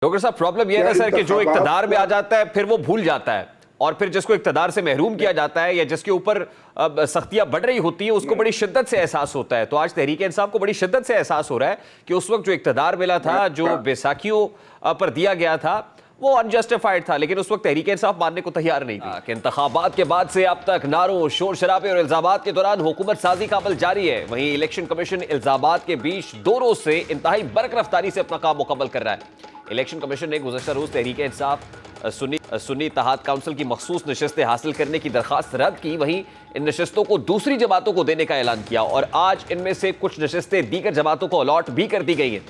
Doctor साहब problem यह है ना सर कि जो इक्तदार में आ जाता है फिर वो भूल जाता है, और फिर जिसको इक्तदार से महरूम किया जाता है या जिसके ऊपर सख्तियां बढ़ रही होती है उसको बड़ी शिद्दत से एहसास होता है। तो आज तहरीक इंसाफ को बड़ी शिद्दत से एहसास हो रहा है कि उस वक्त जो इक्तदार मिला था, जो बैसाखियों पर दिया गया था, वो अनजस्टिफाइड था, लेकिन उस वक्त तहरीक इंसाफ मानने को तैयार नहीं थी। कि इंतखाबात के बाद से अब तक नारों, शोर शराबे और इल्जामात के दौरान हुकूमत साजी का अमल जारी है। वहीं इलेक्शन कमीशन इल्जामात के बीच 2 रोज से इंतहाई बरक रफ्तारी से अपना काम मुकम्मल कर रहा है। इलेक्शन कमीशन ने गुज़श्ता रोज तहरीक इंसाफ सुन्नी इत्तेहाद काउंसिल की मखसूस नशस्तें हासिल करने की दरखास्त रद्द की। वहीं इन नशस्तों को दूसरी जमातों को देने का ऐलान किया और आज इनमें से कुछ नशस्तें दीगर जमातों को अलॉट भी कर दी गई हैं।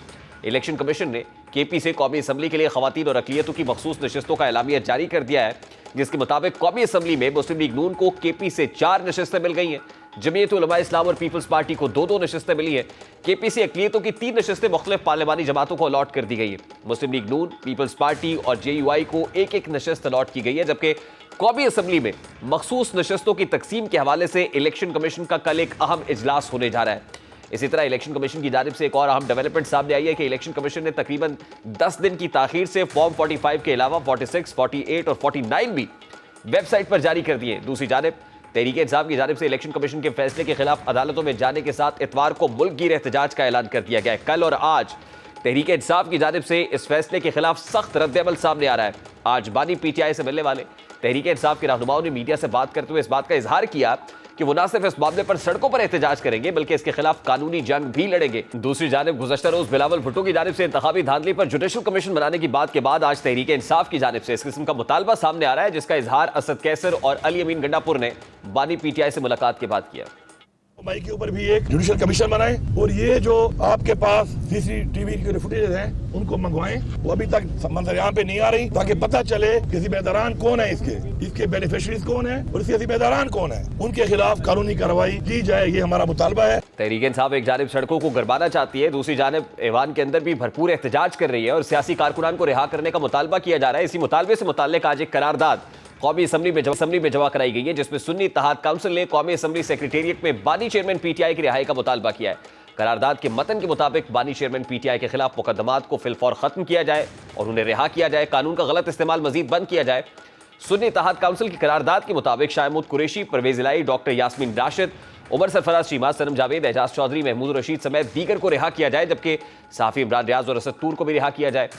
इलेक्शन कमीशन ने केपी से कौमी असम्बली के लिए खवातीन और अक़लियतों की मखसूस नशस्तों का एलामिया जारी कर दिया है, जिसके मुताबिक कौमी असम्बली में मुस्लिम लीग नून को केपी से 4 नशस्तें मिल गई हैं, जमीयत उलमा इस्लाम और पीपल्स पार्टी को 2-2 नशस्तें मिली हैं। केपी से अक़लियतों की 3 नशस्तें मुख्तलिफ पार्लिमानी जमातों को अलॉट कर दी गई है। मुस्लिम लीग नून, पीपल्स पार्टी और JUI को 1-1 नशस्त अलॉट की गई है, जबकि कौमी असम्बली में मखसूस नशस्तों की तकसीम के हवाले से इलेक्शन कमीशन का कल एक अहम इजलास होने जा रहा है। इसी तरह इलेक्शन कमीशन की जानिब से एक और अहम डेवलपमेंट सामने आई है कि इलेक्शन कमीशन ने तकरीबन 10 दिन की ताखीर से फॉर्म 45 के अलावा 46, 48 और 49 भी वेबसाइट पर जारी कर दिए। दूसरी जानिब तहरीक इंसाफ की जानिब से इलेक्शन कमीशन के फैसले के खिलाफ अदालतों में जाने के साथ इतवार को मुल्कगीर एहतजाज का ऐलान कर दिया गया है। कल और आज तहरीक इंसाफ की जानिब से इस फैसले के खिलाफ सख्त रद्द-ए-अमल सामने आ रहा है। आज बानी PTI से मिलने वाले तहरीक इंसाफ के रहनुमाओं ने मीडिया से बात करते हुए इस बात का इजहार किया कि वो न सिर्फ इस मामले पर सड़कों पर एहतजाज करेंगे बल्कि इसके खिलाफ कानूनी जंग भी लड़ेंगे। दूसरी जानिब गुज़श्ता रोज बिलावल भुट्टो की जानिब से इंतखाबी धांधली पर जुडिशल कमीशन बनाने की बात के बाद आज तहरीक इंसाफ की जानिब से इस किस्म का मुतालबा सामने आ रहा है, जिसका इजहार असद कैसर और अली अमीन गंडापुर ने बानी PTI से मुलाकात के बाद किया। माई के ऊपर भी एक जुडिशल कमीशन बनाए और ये जो आपके पास CCTV के फुटेज हैं उनको मंगवाएं। वो अभी तक मंजर यहाँ पे नहीं आ रही, ताकि पता चले कि जिम्मेदारान कौन है, इसके बेनिफिशरीज कौन है और इसके जिम्मेदारान कौन है, उनके खिलाफ कानूनी कार्रवाई की जाए, ये हमारा मुतालबा है। तहरीक इंसाफ एक जानिब सड़कों को गरबाना चाहती है, दूसरी जानिब ऐवान के अंदर भी भरपूर एहतजाज कर रही है और सियासी कारकुनान को रिहा करने का मुतालबा किया जा रहा है। इसी मुतालबे से मुताल्लिक आज एक करारदाद कौमी असम्बली में जमा कराई गई है, जिसमें सुन्नी इत्तेहाद काउंसिल ने कौमी असम्बली सेक्रेटेरिएट में बानी चेयरमैन PTI की रिहाई का मुतालबा किया है। करारदाद के मतन के मुताबिक बानी चेयरमैन PTI के खिलाफ मुकदमात को फिलफौर खत्म किया जाए और उन्हें रिहा किया जाए, कानून का गलत इस्तेमाल मजीद बंद किया जाए। सुन्नी इत्तेहाद काउंसिल की करारदाद के मुताबिक शाहमूद कुरैशी, परवेज इलाही, डॉक्टर यास्मीन राशिद, उमर सरफराज चीमा, सनम जावेद, एजाज चौधरी, महमूद रशीद समेत दीगर को रिहा किया जाए, जबकि सहाफी इमरान रियाज और असद तूर को भी रिहा किया जाए।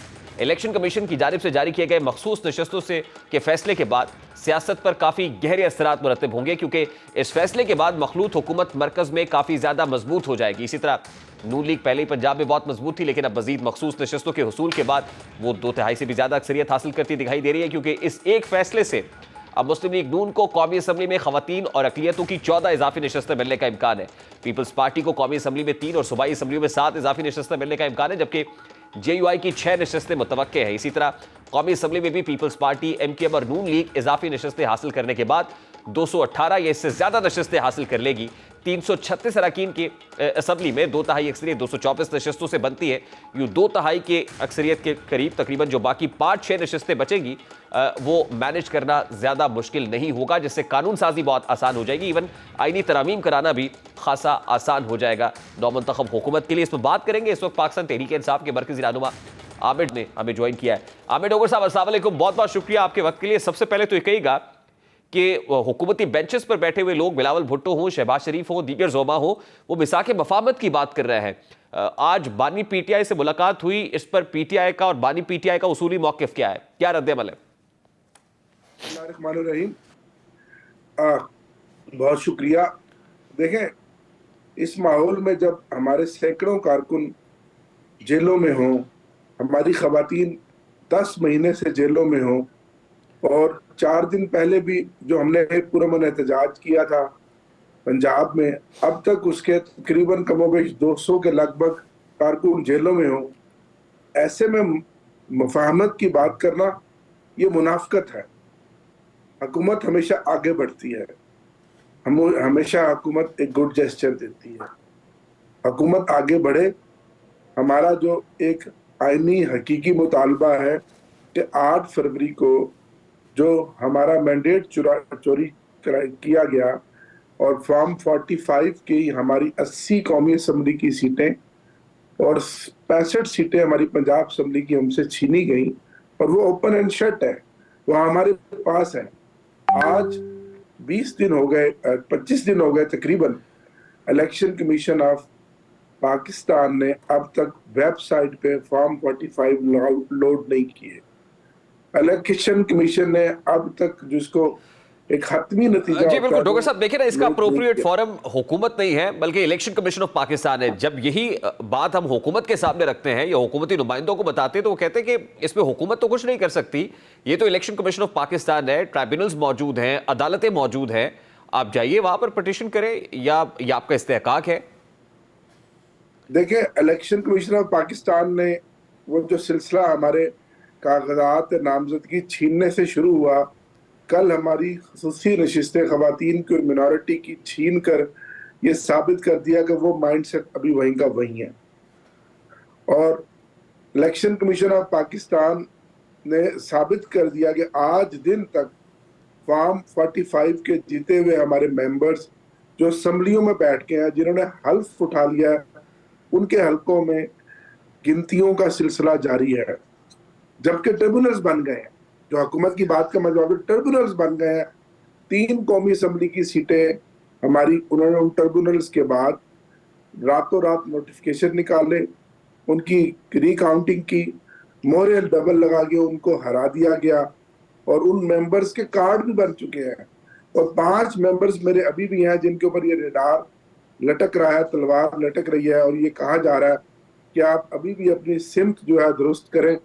इलेक्शन कमीशन की जानिब से जारी किए गए मखसूस नशस्तों से के फैसले के बाद सियासत पर काफ़ी गहरे असरात मुरतब होंगे, क्योंकि इस फैसले के बाद मखलूत हुकूमत मरकज़ में काफ़ी ज़्यादा मजबूत हो जाएगी। इसी तरह नून लीग पहले ही पंजाब में बहुत मजबूत थी, लेकिन अब मजीद मखसूस नशस्तों के हुसूल के बाद वो 2/3 से भी ज़्यादा अक्सरियत हासिल करती दिखाई दे रही है, क्योंकि इस एक फैसले से अब मुस्लिम लीग नून को कौमी असम्बली में खवातीन और अक़लियतों की 14 इजाफी नशस्तें मिलने का इम्कान है। पीपल्स पार्टी को कौमी असम्बली में 3 और सूबाई असम्बलियों में 7 इजाफी नशस्तें मिलने का इम्कान है, जबकि JUI की 6 नशस्तें मुतवक्के हैं। इसी तरह कौमी असम्बली में भी पीपल्स पार्टी, MKM और नून लीग इजाफी नशस्तें हासिल करने के बाद 218 या इससे ज़्यादा नशस्तें हासिल कर लेगी। 336 अरकान की असम्बली में 2/3 अक्सरियत 224 नशस्तों से बनती है। यूँ 2/3 के अक्सरियत के करीब तकरीबन जो बाकी 5-6 नशस्तें बचेंगी वो मैनेज करना ज़्यादा मुश्किल नहीं होगा, जिससे कानून साजी बहुत आसान हो जाएगी। इवन आईनी तरमीम कराना भी खासा आसान हो जाएगा नौमुंतखब हुकूमत के लिए। इसमें बात करेंगे इस वक्त पाकिस्तान तहरीक इंसाफ के मरकज़ी रहनुमा आमिर ने हमें ज्वाइन किया है। आमिर डोगर साहब, अस्सलाम वालेकुम, बहुत बहुत शुक्रिया आपके वक्त के लिए। सबसे पहले तो ये कहिएगा कि हुकूमती बेंचेस पर बैठे हुए लोग, बिलावल भुट्टो हों, शहबाज शरीफ हों, दीगर ज़ोमा हो, वो मिसाक मफाहमत की बात कर रहे हैं। आज बानी PTI से मुलाकात हुई, इस पर PTI का और बानी PTI का उसूली मौक़िफ़ क्या है, क्या रद्द-ए-अमल है? बिस्मिल्लाहिर्रहमानिर्रहीम, बहुत शुक्रिया। देखें, इस माहौल में जब हमारे सैकड़ों कारकुन जेलों में हों, हमारी खवातीन 10 महीने से जेलों में हों और 4 दिन पहले भी जो हमने पुरअमन एहतजाज किया था पंजाब में, अब तक उसके तकरीबन कमोबेश 200 के लगभग कारकुन जेलों में हों, ऐसे में मुफाहमत की बात करना ये मुनाफकत है। हुकूमत हमेशा आगे बढ़ती है, हमेशा हुकूमत एक गुड जेस्चर देती है। हुकूमत आगे बढ़े। हमारा जो एक आईनी हकीकी मुतालबा है कि 8 फरवरी को जो हमारा मैंडेट चोरी किया गया और फॉर्म 45 की हमारी 80 कौमी असम्बली की सीटें और 65 सीटें हमारी पंजाब असेंबली की हमसे छीनी गई, और वो ओपन एंड शट है, वो हमारे पास है। आज 20 दिन हो गए, 25 दिन हो गए तकरीबन, इलेक्शन कमीशन ऑफ पाकिस्तान ने अब तक वेबसाइट पे फॉर्म 45 लोड नहीं किए। इलेक्शन कमीशन ने अब तक जिसको एक हतमी नतीजा जी बिल्कुल डॉक्टर साहब, देखिए ना, इसका लोड नहीं अप्रोप्रिएट किया। फोरम हुकूमत नहीं है बल्कि इलेक्शन कमीशन ऑफ पाकिस्तान है। जब यही बात हम हुकूमत के सामने रखते हैं या हुकूमती नुमाइंदों को बताते हैं तो वो कहते हैं कि इसमें हुकूमत तो कुछ नहीं कर सकती, ये तो इलेक्शन कमीशन ऑफ पाकिस्तान है, ट्राइब्यूनल्स मौजूद हैं, अदालतें मौजूद हैं, आप जाइए वहां पर पिटीशन करें, या ये आपका इस्तेहकाक है? देखिए, इलेक्शन कमीशन ऑफ पाकिस्तान ने वो जो सिलसिला हमारे कागजात नामजदगी छीनने से शुरू हुआ, कल हमारी खसूसी नशिस्तें खवातीन की और मिनॉरिटी की छीन कर ये साबित कर दिया कि वो माइंडसेट अभी वहीं का वहीं है। और इलेक्शन कमीशन ऑफ पाकिस्तान ने साबित कर दिया कि आज दिन तक फॉर्म 45 के जीते हुए हमारे मेंबर्स जो असम्बलियों में बैठ के हैं, जिन्होंने हल्फ उठा लिया है, उनके हल्कों में गिनतियों का सिलसिला जारी है, जबकि ट्रिब्यूनल्स बन गए हैं। जो हुकूमत की बात का मतलब ट्रिब्यूनल्स बन गए हैं। 3 कौमी असम्बली की सीटें हमारी, उन्होंने उन ट्रिब्यूनल्स के बाद रातों रात नोटिफिकेशन निकाले, उनकी रिकाउंटिंग की, मोहरे डबल लगा के उनको हरा दिया गया, और उन मेंबर्स के कार्ड भी बन चुके हैं। और 5 मेंबर्स मेरे अभी भी हैं जिनके ऊपर ये रेडार लटक रहा है, तलवार लटक रही है, और ये कहा जा रहा है कि आप अभी भी अपनी सिमत जो है दुरुस्त करें,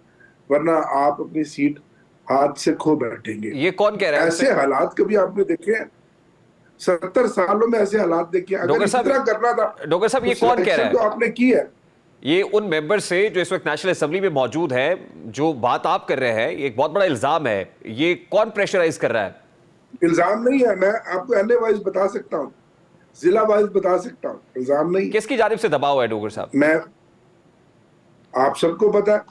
वरना आप अपनी सीट हाथ से खो बैठेंगे। ये कौन कह रहा है? ऐसे हालात कभी आपने देखे हैं? 70 सालों में ऐसे हालात देखे? अगर इस तरह करना था डॉक्टर साहब, ये कौन कह रहा है? तो आपने की है। ये उन मेंबर से जो इस वक्त नेशनल असेंबली में मौजूद है, जो बात आप कर रहे हैं, ये एक बहुत बड़ा इल्जाम है, ये कौन प्रेशराइज कर रहा है? इल्जाम नहीं है, मैं आपको एनए वाइज बता सकता हूँ, जिला वाइज बता सकता हूँ, इल्जाम नहीं। किसकी जानिब से दबाव है डोगर साहब? मैं, आप सबको पता है,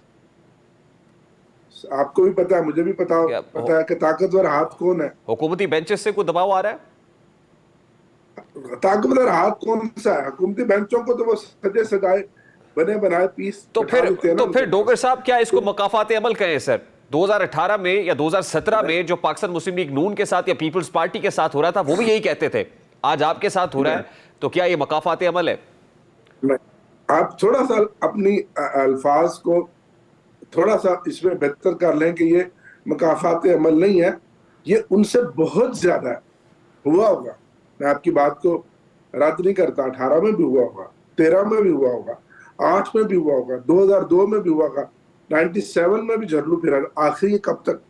आपको भी पता है, मुझे भी पता है कि ताकतवर हाथ कौन है। हुकूमती बेंचेस से कोई दबाव आ रहा है? ताकतवर हाथ कौन सा है? हुकूमती बेंचों को तो वो सजे सजाए बने बनाए पीस तो फिर डोगर साहब, क्या इसको मकाफात अमल कहें सर? 2018 में या 2017 में जो पाकिस्तान मुस्लिम लीग नून के साथ या पीपल्स पार्टी के साथ हो रहा था, वो भी यही कहते थे, आज आपके साथ हो रहा है, तो क्या ये मकाफात अमल है? आप थोड़ा सा अपनी अल्फाज को थोड़ा सा इसमें बेहतर कर लें कि ये मकाफात अमल नहीं है, ये उनसे बहुत ज्यादा है। हुआ होगा, मैं आपकी बात को रद्द नहीं करता, 18 में भी हुआ होगा, 13 में भी हुआ होगा, 8 में भी हुआ होगा, 2002 में भी हुआ होगा, 97 में भी झरलू फिरा। आखिर ये कब तक?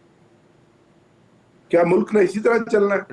क्या मुल्क ने इसी तरह चलना है?